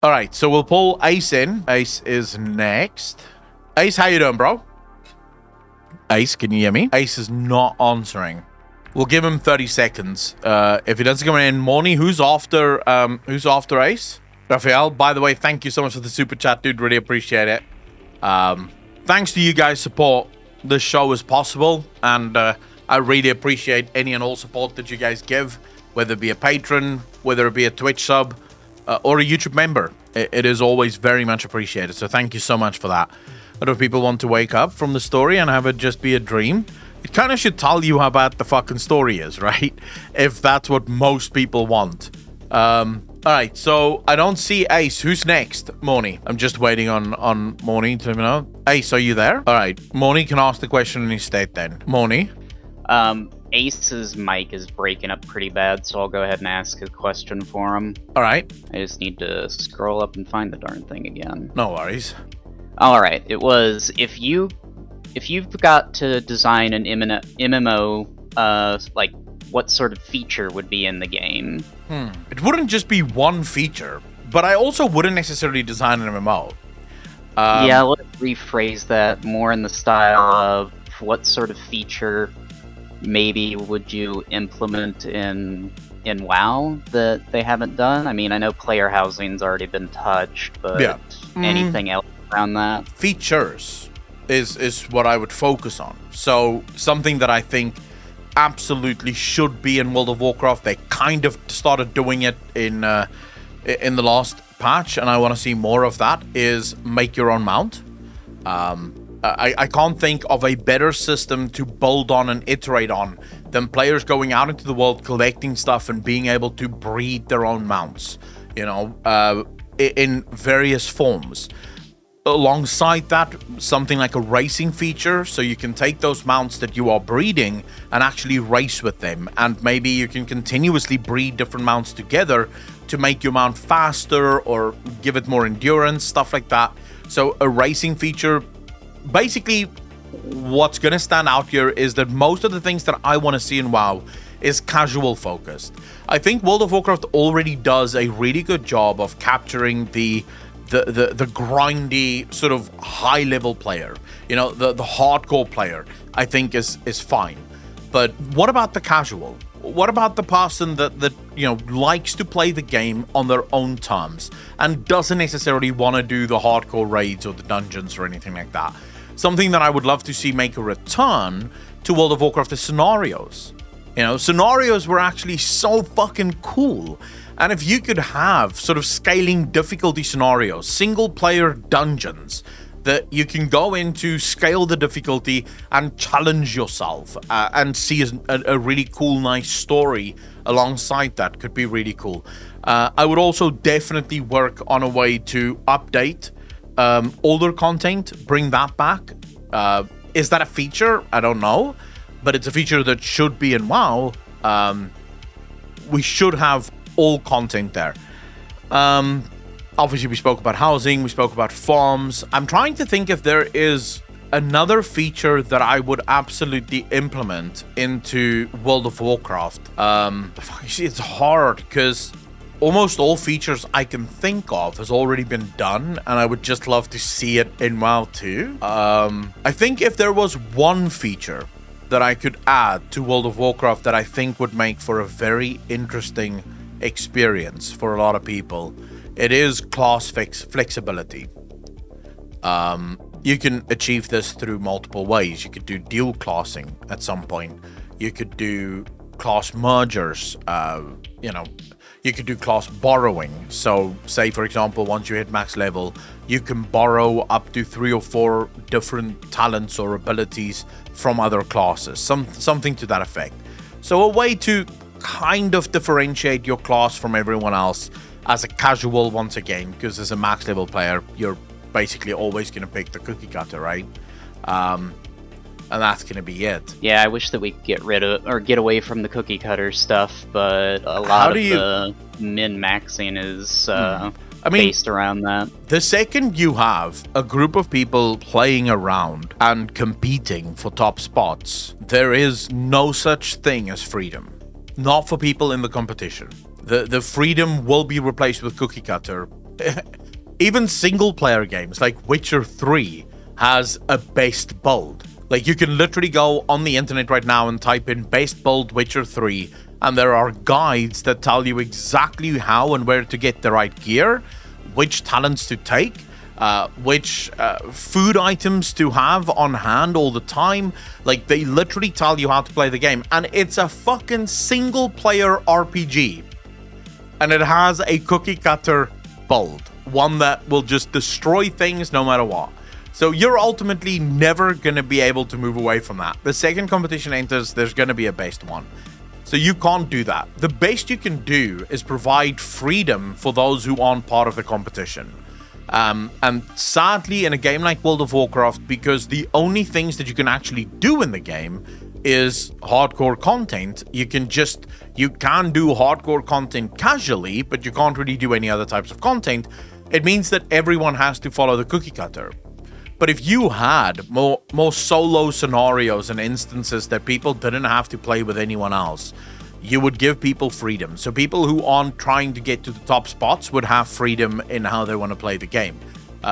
All right, so we'll pull Ace in. Ace is next. Ace, how you doing, bro? Ace, can you hear me? Ace is not answering. We'll give him 30 seconds. If he doesn't come in, Morny, who's after Ace? Raphael, by the way, thank you so much for the super chat, dude. Really appreciate it. Thanks to you guys' support, this show is possible, and I really appreciate any and all support that you guys give, whether it be a patron, whether it be a Twitch sub, or a YouTube member. It is always very much appreciated, so thank you so much for that. A lot of people want to wake up from the story and have it just be a dream. It kind of should tell you how bad the fucking story is, right? If that's what most people want. Alright, so I don't see Ace. Who's next? Morny. I'm just waiting on Morny to let me know. Ace, are you there? Alright, Morny can ask the question in his state then. Morny? Ace's mic is breaking up pretty bad, so I'll go ahead and ask a question for him. Alright. I just need to scroll up and find the darn thing again. No worries. Alright, it was, if you've got to design an MMO, like, what sort of feature would be in the game? It wouldn't just be one feature, but I also wouldn't necessarily design an MMO. Yeah, let's rephrase that more in the style of what sort of feature maybe would you implement in WoW that they haven't done? I mean, I know player housing's already been touched, but yeah. Anything else around that? Features is what I would focus on. So something that I think absolutely should be in World of Warcraft. They kind of started doing it in the last patch, and I want to see more of that, is make your own mount. I can't think of a better system to build on and iterate on than players going out into the world, collecting stuff, and being able to breed their own mounts, you know, in various forms. Alongside that, something like a racing feature, so you can take those mounts that you are breeding and actually race with them, and maybe you can continuously breed different mounts together to make your mount faster or give it more endurance, stuff like that. So a racing feature. Basically, what's going to stand out here is that most of the things that I want to see in WoW is casual focused. I think World of Warcraft already does a really good job of capturing the grindy sort of high level player, you know, the hardcore player. I think is fine. But what about the casual? What about the person that you know likes to play the game on their own terms and doesn't necessarily want to do the hardcore raids or the dungeons or anything like that? Something that I would love to see make a return to World of Warcraft is scenarios. You know, scenarios were actually so fucking cool. And if you could have sort of scaling difficulty scenarios, single player dungeons that you can go into, scale the difficulty, and challenge yourself and see a really cool, nice story alongside that could be really cool. I would also definitely work on a way to update older content, bring that back. Is that a feature? I don't know, but it's a feature that should be in WoW. We should have all content there. Obviously, we spoke about housing, we spoke about farms. I'm trying to think if there is another feature that I would absolutely implement into World of Warcraft. It's hard because almost all features I can think of has already been done, and I would just love to see it in WoW too. I think if there was one feature that I could add to World of Warcraft that I think would make for a very interesting experience for a lot of people, it is class flexibility. You can achieve this through multiple ways. You could do dual classing at some point. You could do class mergers. You could do class borrowing. So say, for example, once you hit max level, you can borrow up to 3 or 4 different talents or abilities from other classes. Something to that effect. So a way to kind of differentiate your class from everyone else as a casual, once again, because as a max level player, you're basically always going to pick the cookie cutter, right? And that's going to be it. Yeah, I wish that we could get rid of, or get away from the cookie cutter stuff, but a lot of the min-maxing is based around that. The second you have a group of people playing around and competing for top spots, there is no such thing as freedom. Not for people in the competition. The freedom will be replaced with cookie cutter even single player games like Witcher 3 has a best build. Like, you can literally go on the internet right now and type in best build Witcher 3, and there are guides that tell you exactly how and where to get the right gear, which talents to take, which food items to have on hand all the time. Like, they literally tell you how to play the game, and it's a fucking single player RPG, and it has a cookie cutter build, one that will just destroy things no matter what. So you're ultimately never going to be able to move away from that. The second competition enters, there's going to be a best one. So you can't do that. The best you can do is provide freedom for those who aren't part of the competition. And sadly, in a game like World of Warcraft, because the only things that you can actually do in the game is hardcore content, you can do hardcore content casually, but you can't really do any other types of content. It means that everyone has to follow the cookie cutter. But if you had more solo scenarios and instances that people didn't have to play with anyone else, you would give people freedom. So people who aren't trying to get to the top spots would have freedom in how they want to play the game.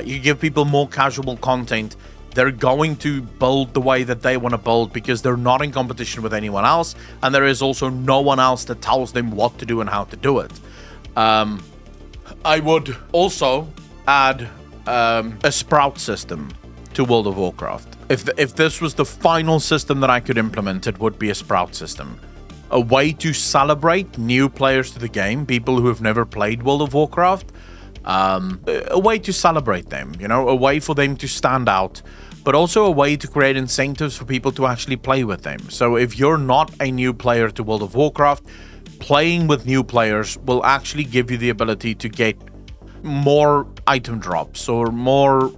You give people more casual content, they're going to build the way that they want to build because they're not in competition with anyone else, and there is also no one else that tells them what to do and how to do it. I would also add a sprout system to World of Warcraft. If this was the final system that I could implement, it would be a sprout system. A way to celebrate new players to the game, people who have never played World of Warcraft. A way to celebrate them, a way for them to stand out, but also a way to create incentives for people to actually play with them. So if you're not a new player to World of Warcraft, playing with new players will actually give you the ability to get more item drops or more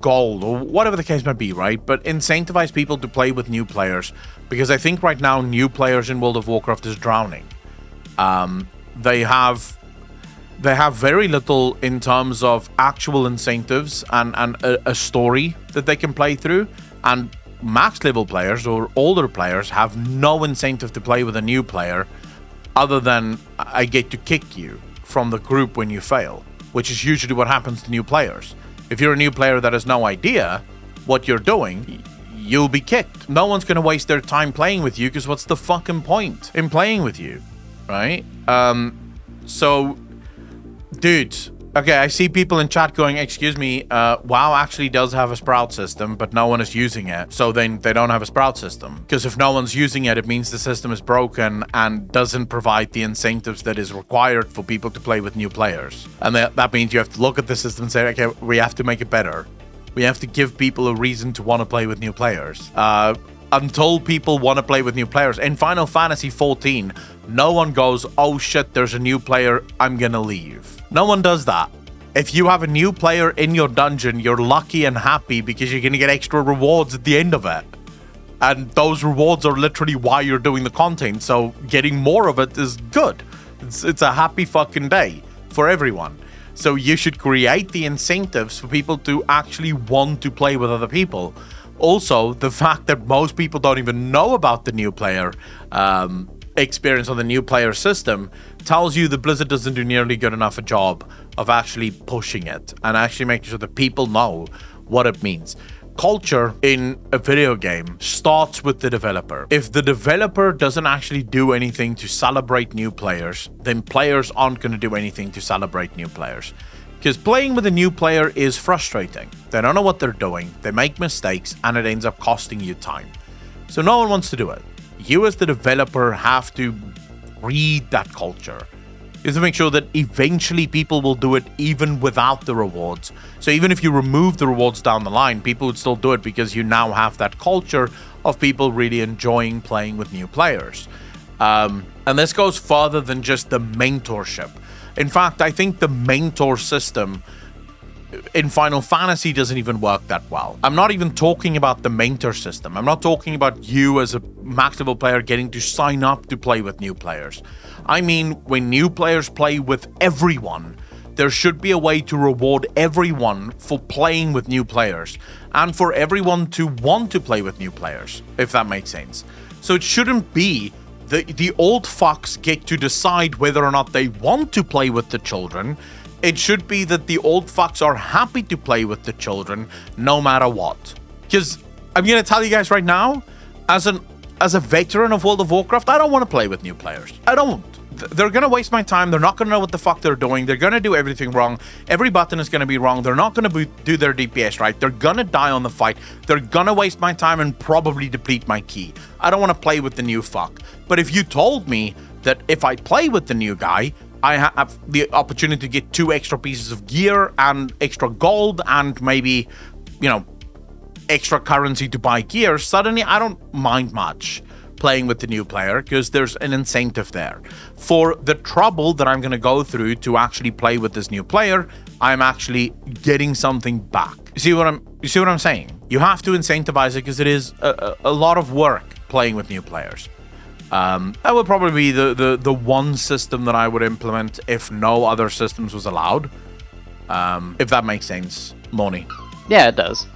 gold or whatever the case might be, right? But incentivize people to play with new players, because I think right now new players in World of Warcraft is drowning. They have very little in terms of actual incentives and a story that they can play through, and max level players or older players have no incentive to play with a new player other than I get to kick you from the group when you fail, which is usually what happens to new players. If you're a new player that has no idea what you're doing, you'll be kicked. No one's going to waste their time playing with you, because what's the fucking point in playing with you, right? So, dudes, okay, I see people in chat going, excuse me, WoW actually does have a sprout system, but no one is using it. So then they don't have a sprout system. Because if no one's using it, it means the system is broken and doesn't provide the incentives that is required for people to play with new players. And that means you have to look at the system and say, okay, we have to make it better. We have to give people a reason to want to play with new players. Until people want to play with new players. In Final Fantasy XIV, no one goes, oh shit, there's a new player, I'm gonna leave. No one does that. If you have a new player in your dungeon, you're lucky and happy because you're gonna get extra rewards at the end of it. And those rewards are literally why you're doing the content, so getting more of it is good. It's a happy fucking day for everyone. So you should create the incentives for people to actually want to play with other people. Also, the fact that most people don't even know about the new player experience on the new player system tells you that Blizzard doesn't do nearly good enough a job of actually pushing it and actually making sure that people know what it means. Culture in a video game starts with the developer. If the developer doesn't actually do anything to celebrate new players, then players aren't going to do anything to celebrate new players. Because playing with a new player is frustrating. They don't know what they're doing, they make mistakes, and it ends up costing you time. So no one wants to do it. You as the developer have to read that culture. You have to make sure that eventually people will do it even without the rewards. So even if you remove the rewards down the line, people would still do it because you now have that culture of people really enjoying playing with new players. And this goes further than just the mentorship. In fact, I think the mentor system in Final Fantasy doesn't even work that well. I'm not even talking about the mentor system. I'm not talking about you as a max level player getting to sign up to play with new players. I mean, when new players play with everyone, there should be a way to reward everyone for playing with new players and for everyone to want to play with new players, if that makes sense. So it shouldn't be the old fucks get to decide whether or not they want to play with the children. It should be that the old fucks are happy to play with the children no matter what. Because I'm going to tell you guys right now, as a veteran of World of Warcraft, I don't want to play with new players. I don't. They're going to waste my time. They're not going to know what the fuck they're doing. They're going to do everything wrong. Every button is going to be wrong. They're not going to do their DPS right. They're going to die on the fight. They're going to waste my time and probably deplete my key. I don't want to play with the new fuck. But if you told me that if I play with the new guy, I have the opportunity to get 2 extra pieces of gear and extra gold and maybe, you know, extra currency to buy gear, suddenly I don't mind much playing with the new player because there's an incentive there. For the trouble that I'm going to go through to actually play with this new player, I'm actually getting something back. You see what I'm saying? You have to incentivize it because it is a lot of work playing with new players. That would probably be the one system that I would implement if no other systems was allowed. If that makes sense, Moni. Yeah, it does.